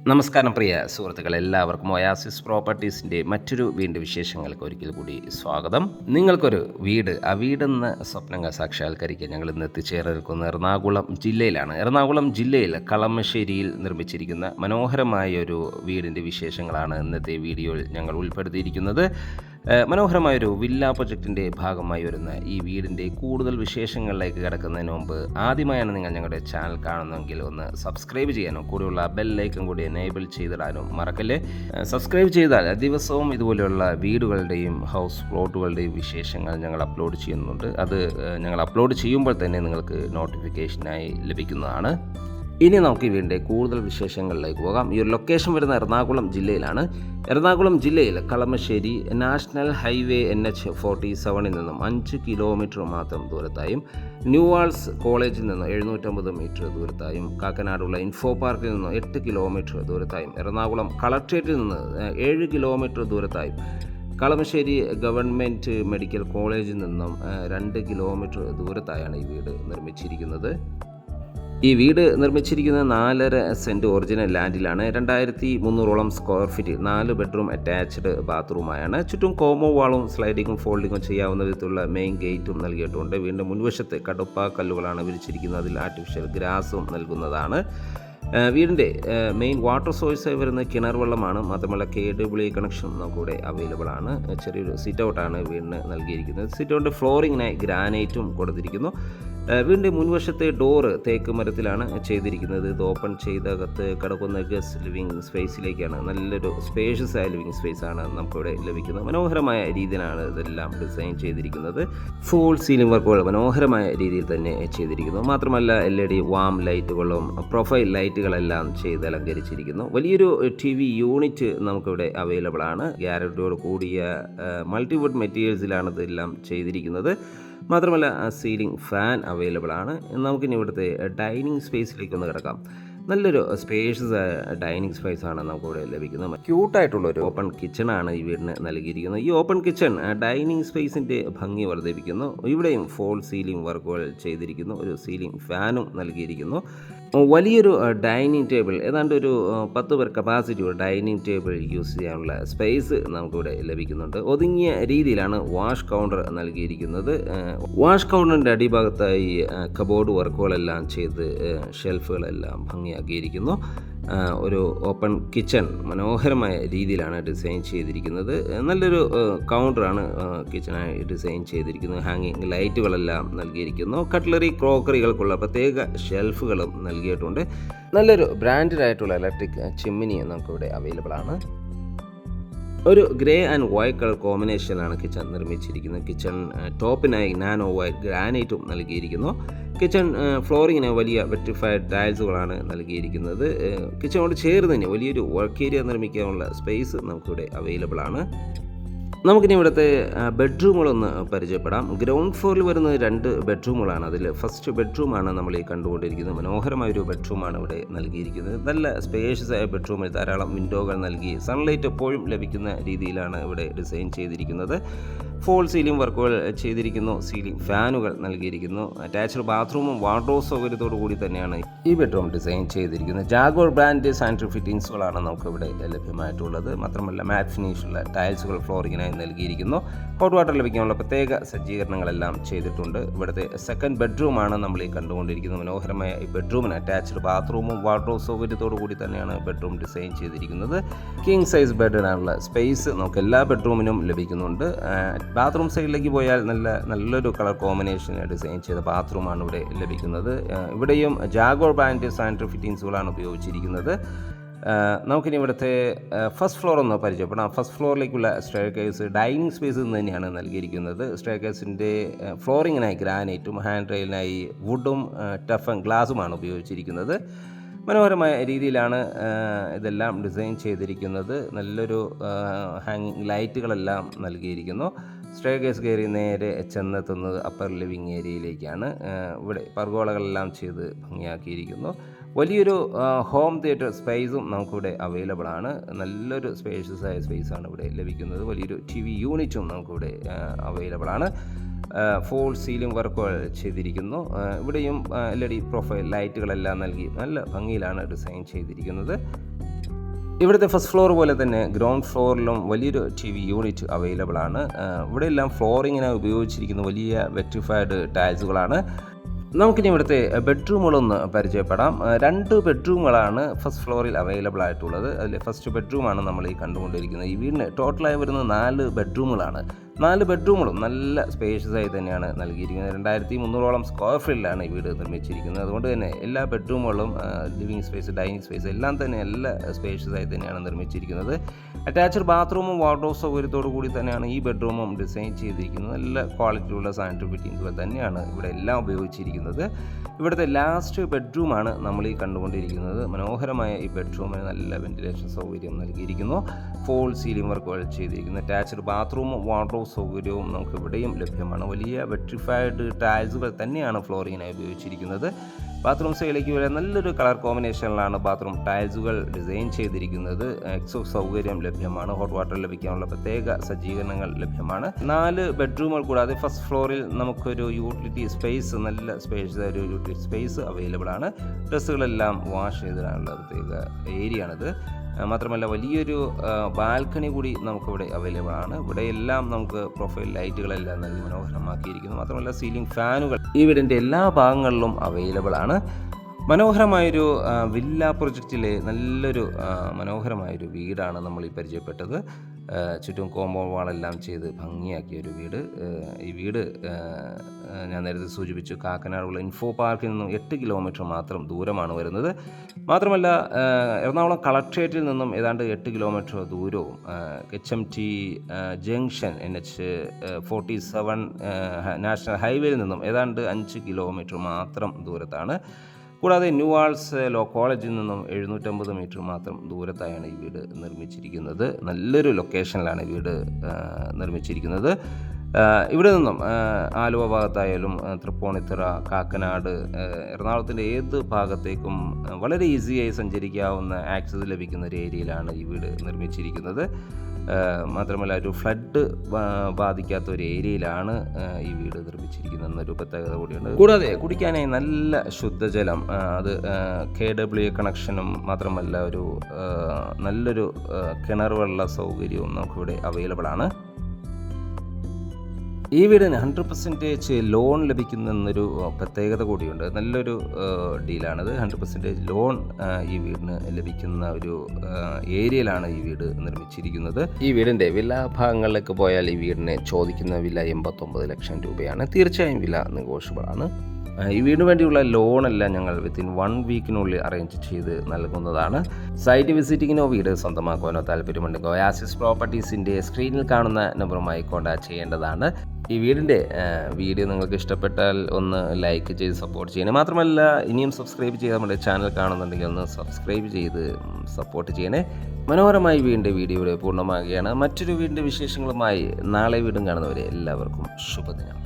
നമസ്കാരം പ്രിയ സുഹൃത്തുക്കളെ, എല്ലാവർക്കും ഒയാസിസ് പ്രോപ്പർട്ടീസിൻ്റെ മറ്റൊരു വീണ്ടും വിശേഷങ്ങൾക്ക് ഒരിക്കൽ കൂടി സ്വാഗതം. നിങ്ങൾക്കൊരു വീട്, ആ വീടെന്ന് സ്വപ്നങ്ങൾ സാക്ഷാത്കരിക്കാൻ ഞങ്ങൾ ഇന്ന് എത്തിച്ചേർന്നിരിക്കുന്ന എറണാകുളം ജില്ലയിലാണ്. എറണാകുളം ജില്ലയിൽ കളമശ്ശേരിയിൽ നിർമ്മിച്ചിരിക്കുന്ന മനോഹരമായ ഒരു വീടിൻ്റെ വിശേഷങ്ങളാണ് ഇന്നത്തെ വീഡിയോയിൽ ഞങ്ങൾ ഉൾപ്പെടുത്തിയിരിക്കുന്നത്. മനോഹരമായൊരു വില്ല പ്രൊജക്റ്റിൻ്റെ ഭാഗമായി വരുന്ന ഈ വീടിൻ്റെ കൂടുതൽ വിശേഷങ്ങളിലേക്ക് കിടക്കുന്നതിന് മുമ്പ് ആദ്യമായാണ് നിങ്ങൾ ഞങ്ങളുടെ ചാനൽ കാണുന്നതെങ്കിൽ ഒന്ന് സബ്സ്ക്രൈബ് ചെയ്യാനും കൂടെയുള്ള ബെല്ലൈക്കൺ കൂടി എനേബിൾ ചെയ്തിടാനും മറക്കല്ലേ. സബ്സ്ക്രൈബ് ചെയ്താൽ ദിവസവും ഇതുപോലെയുള്ള വീടുകളുടെയും ഹൗസ് പ്ലോട്ടുകളുടെയും വിശേഷങ്ങൾ ഞങ്ങൾ അപ്ലോഡ് ചെയ്യുന്നുണ്ട്. അത് ഞങ്ങൾ അപ്ലോഡ് ചെയ്യുമ്പോൾ തന്നെ നിങ്ങൾക്ക് നോട്ടിഫിക്കേഷനായി ലഭിക്കുന്നതാണ്. ഇനി നമുക്ക് ഈ വീടിൻ്റെ കൂടുതൽ വിശേഷങ്ങളിലേക്ക് പോകാം. ഈ ഒരു ലൊക്കേഷൻ വരുന്ന എറണാകുളം ജില്ലയിലാണ്. എറണാകുളം ജില്ലയിൽ കളമശ്ശേരി നാഷണൽ ഹൈവേ NH47 നിന്നും 5 കിലോമീറ്റർ മാത്രം ദൂരത്തായും, ന്യൂവാൾസ് കോളേജിൽ നിന്ന് 750 മീറ്റർ ദൂരത്തായും, കാക്കനാടുള്ള ഇൻഫോ പാർക്കിൽ നിന്ന് 8 കിലോമീറ്റർ ദൂരത്തായും, എറണാകുളം കളക്ട്രേറ്റിൽ നിന്ന് 7 കിലോമീറ്റർ ദൂരത്തായും, കളമശ്ശേരി ഗവൺമെൻറ് മെഡിക്കൽ കോളേജിൽ നിന്നും 2 കിലോമീറ്റർ ദൂരത്തായാണ് ഈ വീട് നിർമ്മിച്ചിരിക്കുന്നത്. ഈ വീട് നിർമ്മിച്ചിരിക്കുന്നത് 4.5 സെൻറ്റ് ഒറിജിനൽ ലാൻഡിലാണ്. 2300 സ്ക്വയർ ഫീറ്റ്, 4 ബെഡ്റൂം അറ്റാച്ച്ഡ് ബാത്റൂമായാണ്. ചുറ്റും കോമോ വാളും സ്ലൈഡിങ്ങും ഫോൾഡിങ്ങും ചെയ്യാവുന്ന വിധത്തിലുള്ള മെയിൻ ഗേറ്റും നൽകിയിട്ടുണ്ട്. വീണ്ടും മുൻവശത്ത് കടുപ്പ കല്ലുകളാണ് വിരിച്ചിരിക്കുന്നത്. അതിൽ ആർട്ടിഫിഷ്യൽ ഗ്രാസും നൽകുന്നതാണ്. വീടിൻ്റെ മെയിൻ വാട്ടർ സോഴ്സായി വരുന്ന കിണർ വെള്ളമാണ്. മാത്രമല്ല KWA കണക്ഷൻ നമുക്കിവിടെ അവൈലബിൾ ആണ്. ചെറിയൊരു സിറ്റ് ഔട്ടാണ് വീടിന് നൽകിയിരിക്കുന്നത്. സിറ്റ് ഔട്ട് ഫ്ലോറിങ്ങിനായി ഗ്രാനൈറ്റും കൊടുത്തിരിക്കുന്നു. വീടിൻ്റെ മുൻവശത്തെ ഡോറ് തേക്ക് മരത്തിലാണ് ചെയ്തിരിക്കുന്നത്. ഇത് ഓപ്പൺ ചെയ്തകത്ത് കിടക്കുന്ന ഗസ്റ്റ് ലിവിങ് സ്പേസിലേക്കാണ്. നല്ലൊരു സ്പേഷ്യസ് ആയ ലിവിങ് സ്പേസാണ് നമുക്കിവിടെ ലഭിക്കുന്നത്. മനോഹരമായ രീതിയിലാണ് ഇതെല്ലാം ഡിസൈൻ ചെയ്തിരിക്കുന്നത്. ഫുൾ സീലിംഗ് വർക്കുകൾ മനോഹരമായ രീതിയിൽ തന്നെ ചെയ്തിരിക്കുന്നു. മാത്രമല്ല LED വാം ലൈറ്റുകളും പ്രൊഫൈൽ ലൈറ്റുകളെല്ലാം ചെയ്ത് അലങ്കരിച്ചിരിക്കുന്നു. വലിയൊരു TV യൂണിറ്റ് നമുക്കിവിടെ അവൈലബിൾ ആണ്. ഗ്യാരണ്ടിയോട് കൂടിയ മൾട്ടിവുഡ് മെറ്റീരിയൽസിലാണ് ഇതെല്ലാം ചെയ്തിരിക്കുന്നത്. മാത്രമല്ല സീലിംഗ് ഫാൻ അവൈലബിൾ ആണ്. നമുക്കിനി ഇവിടുത്തെ ഡൈനിങ് സ്പേസിലേക്ക് ഒന്ന് കിടക്കാം. നല്ലൊരു സ്പേഷ്യസ് ഡൈനിങ് സ്പേസാണ് നമുക്കിവിടെ ലഭിക്കുന്നത്. ക്യൂട്ടായിട്ടുള്ളൊരു ഓപ്പൺ കിച്ചണാണ് ഈ വീടിന് നൽകിയിരിക്കുന്നത്. ഈ ഓപ്പൺ കിച്ചൺ ഡൈനിങ് സ്പേസിൻ്റെ ഭംഗി വർദ്ധിപ്പിക്കുന്നു. ഇവിടെയും ഫോൾ സീലിംഗ് വർക്കുകൾ ചെയ്തിരിക്കുന്നു. ഒരു സീലിംഗ് ഫാനും നൽകിയിരിക്കുന്നു. വലിയൊരു ഡൈനിങ് ടേബിൾ, ഏതാണ്ട് ഒരു 10 പേർ കപ്പാസിറ്റി ഒരു ഡൈനിങ് ടേബിൾ യൂസ് ചെയ്യാനുള്ള സ്പേസ് നമുക്കിവിടെ ലഭിക്കുന്നുണ്ട്. ഒതുങ്ങിയ രീതിയിലാണ് വാഷ് കൗണ്ടർ നൽകിയിരിക്കുന്നത്. വാഷ് കൗണ്ടറിൻ്റെ അടിഭാഗത്തായി കബോർഡ് വർക്കുകളെല്ലാം ചെയ്ത് ഷെൽഫുകളെല്ലാം ഭംഗിയാക്കിയിരിക്കുന്നു. ഒരു ഓപ്പൺ കിച്ചൺ മനോഹരമായ രീതിയിലാണ് ഡിസൈൻ ചെയ്തിരിക്കുന്നത്. നല്ലൊരു കൗണ്ടറാണ് കിച്ചണായി ഡിസൈൻ ചെയ്തിരിക്കുന്നത്. ഹാങ്ങിങ് ലൈറ്റുകളെല്ലാം നൽകിയിരിക്കുന്നു. കട്ട്ലറി ക്രോക്കറികൾക്കുള്ള പ്രത്യേക ഷെൽഫുകളും നൽകിയിട്ടുണ്ട്. നല്ലൊരു ബ്രാൻഡഡ് ഇലക്ട്രിക് ചിമ്മിനി നമുക്കിവിടെ അവൈലബിൾ ആണ്. ഒരു ഗ്രേ ആൻഡ് വൈറ്റ് കളർ കോമ്പിനേഷനാണ് കിച്ചൺ നിർമ്മിച്ചിരിക്കുന്നത്. കിച്ചൺ ടോപ്പിനായി നാനോ വൈറ്റ് ഗ്രാനൈറ്റും നൽകിയിരിക്കുന്നു. കിച്ചൺ ഫ്ലോറിങ്ങിന് വലിയ വെട്രിഫൈഡ് ടൈൽസുകളാണ് നൽകിയിരിക്കുന്നത്. കിച്ചണോട് ചേർന്ന് തന്നെ വലിയൊരു വർക്ക് ഏരിയ നിർമ്മിക്കാനുള്ള സ്പേസ് നമുക്കിവിടെ അവൈലബിൾ ആണ്. നമുക്കിനി ഇവിടുത്തെ ബെഡ്റൂമുകളൊന്ന് പരിചയപ്പെടാം. ഗ്രൗണ്ട് ഫ്ലോറിൽ വരുന്നത് 2 ബെഡ്റൂമുകളാണ്. അതിൽ ഫസ്റ്റ് ബെഡ്റൂമാണ് നമ്മൾ ഈ കണ്ടുകൊണ്ടിരിക്കുന്നത്. മനോഹരമായൊരു ബെഡ്റൂമാണ് ഇവിടെ നൽകിയിരിക്കുന്നത്. നല്ല സ്പേഷ്യസ് ആയ ബെഡ്റൂമിൽ ധാരാളം വിൻഡോകൾ നൽകി സൺലൈറ്റ് എപ്പോഴും ലഭിക്കുന്ന രീതിയിലാണ് ഇവിടെ ഡിസൈൻ ചെയ്തിരിക്കുന്നത്. ഫോൾ സീലിംഗ് വർക്കുകൾ ചെയ്തിരിക്കുന്നു. സീലിംഗ് ഫാനുകൾ നൽകിയിരിക്കുന്നു. അറ്റാച്ച്ഡ് ബാത്റൂമും വാർഡ്രോബ് സൗകര്യത്തോടു കൂടി തന്നെയാണ് ഈ ബെഡ്റൂം ഡിസൈൻ ചെയ്തിരിക്കുന്നത്. ജാഗോർ ബ്രാൻഡ് സാനിറ്ററി ഫിറ്റിംഗ്സുകളാണ് നമുക്കിവിടെ ലഭ്യമായിട്ടുള്ളത്. മാത്രമല്ല മാറ്റ് ഫിനിഷുള്ള ടൈൽസുകൾ ഫ്ലോറിങ്ങിനായി നൽകിയിരിക്കുന്നു. ഹോട്ട് വാട്ടർ ലഭിക്കാനുള്ള പ്രത്യേക സജ്ജീകരണങ്ങളെല്ലാം ചെയ്തിട്ടുണ്ട്. ഇവിടുത്തെ സെക്കൻഡ് ബെഡ്റൂമാണ് നമ്മൾ ഈ കണ്ടുകൊണ്ടിരിക്കുന്നത്. മനോഹരമായ ഈ ബെഡ്റൂമിന് അറ്റാച്ച്ഡ് ബാത്റൂമും വാർഡ്രോബ് സൗകര്യത്തോടു കൂടി തന്നെയാണ് ബെഡ്റൂം ഡിസൈൻ ചെയ്തിരിക്കുന്നത്. കിങ് സൈസ് ബെഡിനുള്ള സ്പേസ് നമുക്ക് എല്ലാ ബെഡ്റൂമിനും ലഭിക്കുന്നുണ്ട്. ബാത്റൂം സൈഡിലേക്ക് പോയാൽ നല്ലൊരു കളർ കോമ്പിനേഷൻ ഡിസൈൻ ചെയ്ത ബാത്റൂമാണ് ഇവിടെ ലഭിക്കുന്നത്. ഇവിടെയും ജാഗോർ ബ്രാൻഡ് സാനിറ്ററി ഫിറ്റിംഗ്സുകളാണ് ഉപയോഗിച്ചിരിക്കുന്നത്. നമുക്കിനി ഇവിടുത്തെ ഫസ്റ്റ് ഫ്ലോർ ഒന്ന് പരിചയപ്പെടാം. ഫസ്റ്റ് ഫ്ലോറിലേക്കുള്ള സ്റ്റെയർകേസ് ഡൈനിങ് സ്പേസിൽ നിന്ന് തന്നെയാണ് നൽകിയിരിക്കുന്നത്. സ്റ്റെയർകേസിൻ്റെ ഫ്ലോറിങ്ങിനായി ഗ്രാനൈറ്റും ഹാൻഡ് റെയിലിനായി വുഡും ടഫൻ ഗ്ലാസുമാണ് ഉപയോഗിച്ചിരിക്കുന്നത്. മനോഹരമായ രീതിയിലാണ് ഇതെല്ലാം ഡിസൈൻ ചെയ്തിരിക്കുന്നത്. നല്ലൊരു ഹാങ്ങിങ് ലൈറ്റുകളെല്ലാം നൽകിയിരിക്കുന്നു. സ്റ്റെയർകേസ് കയറി നേരെ ചെന്നെത്തുന്നത് അപ്പർ ലിവിങ് ഏരിയയിലേക്കാണ്. ഇവിടെ പർഗോളകളെല്ലാം ചെയ്ത് ഭംഗിയാക്കിയിരിക്കുന്നു. വലിയൊരു ഹോം തിയേറ്റർ സ്പേസും നമുക്കിവിടെ അവൈലബിൾ ആണ്. നല്ലൊരു സ്പേഷ്യസ് ആയ സ്പേസാണ് ഇവിടെ ലഭിക്കുന്നത്. വലിയൊരു TV യൂണിറ്റും നമുക്കിവിടെ അവൈലബിൾ ആണ്. ഫോൾ സീലിംഗ് വർക്കുകൾ ചെയ്തിരിക്കുന്നു. ഇവിടെയും LED പ്രൊഫൈൽ ലൈറ്റുകളെല്ലാം നൽകി നല്ല ഭംഗിയിലാണ് ഡിസൈൻ ചെയ്തിരിക്കുന്നത്. ഇവിടുത്തെ ഫസ്റ്റ് ഫ്ലോർ പോലെ തന്നെ ഗ്രൗണ്ട് ഫ്ലോറിലും വലിയൊരു TV യൂണിറ്റ് അവൈലബിൾ ആണ്. ഇവിടെ എല്ലാം ഫ്ലോറിങ്ങിന് ഉപയോഗിച്ചിരിക്കുന്ന വലിയ വെറ്റിഫൈഡ് ടൈൽസുകളാണ്. നമുക്കിനി ഇവിടുത്തെ ബെഡ്റൂമുകളൊന്ന് പരിചയപ്പെടാം. 2 ബെഡ്റൂമുകളാണ് ഫസ്റ്റ് ഫ്ലോറിൽ അവൈലബിൾ ആയിട്ടുള്ളത്. അതിൽ ഫസ്റ്റ് ബെഡ്റൂമാണ് നമ്മൾ ഈ കണ്ടുകൊണ്ടിരിക്കുന്നത്. ഈ വീടിന് ടോട്ടലായി വരുന്നത് 4 ബെഡ്റൂമുകളാണ്. 4 ബെഡ്റൂമുകളും നല്ല സ്പേഷ്യസ് ആയി തന്നെയാണ് നൽകിയിരിക്കുന്നത്. 2300ഓളം സ്ക്വയർ ഫീറ്റിലാണ് ഈ വീട് നിർമ്മിച്ചിരിക്കുന്നത്. അതുകൊണ്ട് തന്നെ എല്ലാ ബെഡ്റൂമുകളും ലിവിങ് സ്പേസ്, ഡൈനിങ് സ്പേസ് എല്ലാം തന്നെ നല്ല സ്പേഷ്യസ് ആയി തന്നെയാണ് നിർമ്മിച്ചിരിക്കുന്നത്. അറ്റാച്ച്ഡ് ബാത്റൂമും വാർഡ്രോബ് സൗകര്യത്തോടു കൂടി തന്നെയാണ് ഈ ബെഡ്റൂമും ഡിസൈൻ ചെയ്തിരിക്കുന്നത്. നല്ല ക്വാളിറ്റിയുള്ള സാനിറ്ററി ഫിറ്റിംഗ്സുകൾ തന്നെയാണ് ഇവിടെ എല്ലാം ഉപയോഗിച്ചിരിക്കുന്നത്. ഇവിടുത്തെ ലാസ്റ്റ് ബെഡ്റൂമാണ് നമ്മൾ ഈ കണ്ടുകൊണ്ടിരിക്കുന്നത്. മനോഹരമായ ഈ ബെഡ്റൂമിന് നല്ല വെന്റിലേഷൻ സൗകര്യം നൽകിയിരിക്കുന്നു. ഫോൾ സീലിംഗ് വർക്കുകൾ ചെയ്തിരിക്കുന്നു. അറ്റാച്ച്ഡ് ബാത്റൂമും വാർഡ്രോബ് സൗകര്യവും നമുക്ക് ഇവിടെയും ലഭ്യമാണ്. വലിയ വെട്രിഫൈഡ് ടൈൽസുകൾ തന്നെയാണ് ഫ്ലോറിങ്ങിനായി ഉപയോഗിച്ചിരിക്കുന്നത്. ബാത്റൂം സൈഡിലേക്ക് വരെ നല്ലൊരു കളർ കോമ്പിനേഷനിലാണ് ബാത്റൂം ടൈൽസുകൾ ഡിസൈൻ ചെയ്തിരിക്കുന്നത്. എക്സോസ്റ്റ് സൗകര്യം ലഭ്യമാണ്. ഹോട്ട് വാട്ടർ ലഭിക്കാനുള്ള പ്രത്യേക സജ്ജീകരണങ്ങൾ ലഭ്യമാണ്. 4 ബെഡ്റൂമുകൾ കൂടാതെ ഫസ്റ്റ് ഫ്ലോറിൽ നമുക്കൊരു യൂട്ടിലിറ്റി സ്പേസ്, നല്ല സ്പേസ് ഒരു യൂട്ടിലിറ്റി സ്പേസ് അവൈലബിൾ ആണ്. ഡ്രസ്സുകളെല്ലാം വാഷ് ചെയ്തിടാനുള്ള പ്രത്യേക ഏരിയ ആണിത്. മാത്രമല്ല വലിയൊരു ബാൽക്കണി കൂടി നമുക്കിവിടെ അവൈലബിൾ ആണ്. ഇവിടെ എല്ലാം നമുക്ക് പ്രൊഫൈൽ ലൈറ്റുകളെല്ലാം നൽകി മനോഹരമാക്കിയിരിക്കുന്നു. മാത്രമല്ല സീലിംഗ് ഫാനുകൾ ഈ വീടിൻ്റെ എല്ലാ ഭാഗങ്ങളിലും അവൈലബിൾ ആണ്. മനോഹരമായൊരു വില്ല പ്രൊജക്റ്റിലെ നല്ലൊരു മനോഹരമായൊരു വീടാണ് നമ്മൾ ഈ പരിചയപ്പെട്ടത്. ചുറ്റും കോമ്പൗണ്ട് വാളെല്ലാം ചെയ്ത് ഭംഗിയാക്കിയ ഒരു വീട്. ഈ വീട് ഞാൻ നേരത്തെ സൂചിപ്പിച്ചു, കാക്കനാടുള്ള ഇൻഫോ പാർക്കിൽ നിന്നും 8 കിലോമീറ്റർ മാത്രം ദൂരമാണ് വരുന്നത്. മാത്രമല്ല എറണാകുളം കളക്ട്രേറ്റിൽ നിന്നും ഏതാണ്ട് 8 കിലോമീറ്റർ ദൂരവും HMT ജംഗ്ഷൻ NH47 നാഷണൽ ഹൈവേയിൽ നിന്നും ഏതാണ്ട് 5 കിലോമീറ്റർ മാത്രം ദൂരത്താണ്. കൂടാതെ ന്യൂവാൾസ് ലോ കോളേജിൽ നിന്നും 750 മീറ്റർ മാത്രം ദൂരത്തായാണ് ഈ വീട് നിർമ്മിച്ചിരിക്കുന്നത്. നല്ലൊരു ലൊക്കേഷനിലാണ് ഈ വീട് നിർമ്മിച്ചിരിക്കുന്നത്. ഇവിടെ നിന്നും ആലുവ ഭാഗത്തായാലും തൃപ്പൂണിത്തുറ, കാക്കനാട്, എറണാകുളത്തിൻ്റെ ഏത് ഭാഗത്തേക്കും വളരെ ഈസിയായി സഞ്ചരിക്കാവുന്ന ആക്സസ് ലഭിക്കുന്ന ഒരു ഏരിയയിലാണ് ഈ വീട് നിർമ്മിച്ചിരിക്കുന്നത്. മാത്രമല്ല ഒരു ഫ്ലഡ് ബാധിക്കാത്ത ഒരു ഏരിയയിലാണ് ഈ വീട് നിർമ്മിച്ചിരിക്കുന്നത് എന്നൊരു പ്രത്യേകത കൂടിയുണ്ട്. കൂടാതെ കുടിക്കാനായി നല്ല ശുദ്ധജലം, അത് KWA കണക്ഷനും മാത്രമല്ല ഒരു നല്ലൊരു കിണർ വെള്ള സൗകര്യവും നമുക്കിവിടെ അവൈലബിൾ ആണ്. ഈ വീടിന് 100% ലോൺ ലഭിക്കുന്നൊരു പ്രത്യേകത കൂടിയുണ്ട്. നല്ലൊരു ഡീലാണിത്. 100% ലോൺ ഈ വീടിന് ലഭിക്കുന്ന ഒരു ഏരിയയിലാണ് ഈ വീട് നിർമ്മിച്ചിരിക്കുന്നത്. ഈ വീടിൻ്റെ വില ഭാഗങ്ങളിലേക്ക് പോയാൽ ഈ വീടിന് ചോദിക്കുന്ന വില 89 ലക്ഷം രൂപയാണ്. തീർച്ചയായും വില നെഗോഷ്യബിൾ ആണ്. ഈ വീടിന് വേണ്ടിയുള്ള ലോണെല്ലാം ഞങ്ങൾ വിത്തിൻ 1 വീക്കിനുള്ളിൽ അറേഞ്ച് ചെയ്ത് നൽകുന്നതാണ്. സൈറ്റ് വിസിറ്റിങ്ങിനോ വീട് സ്വന്തമാക്കുവാനോ താല്പര്യമുണ്ടെങ്കിൽ ഒയാസിസ് പ്രോപ്പർട്ടീസിൻ്റെ സ്ക്രീനിൽ കാണുന്ന നമ്പറുമായി കോൺടാക്ട് ചെയ്യേണ്ടതാണ്. ഈ വീടിൻ്റെ വീഡിയോ നിങ്ങൾക്ക് ഇഷ്ടപ്പെട്ടാൽ ഒന്ന് ലൈക്ക് ചെയ്ത് സപ്പോർട്ട് ചെയ്യണേ. മാത്രമല്ല ഇനിയും സബ്സ്ക്രൈബ് ചെയ്ത് നമ്മുടെ ചാനൽ കാണുന്നുണ്ടെങ്കിൽ ഒന്ന് സബ്സ്ക്രൈബ് ചെയ്ത് സപ്പോർട്ട് ചെയ്യണേ. മനോഹരമായി വീടിൻ്റെ വീഡിയോ ഇവിടെ പൂർണ്ണമാകുകയാണ്. മറ്റൊരു വീടിൻ്റെ വിശേഷങ്ങളുമായി നാളെ വീണ്ടും കാണുന്നവരെ എല്ലാവർക്കും ശുഭദിനം.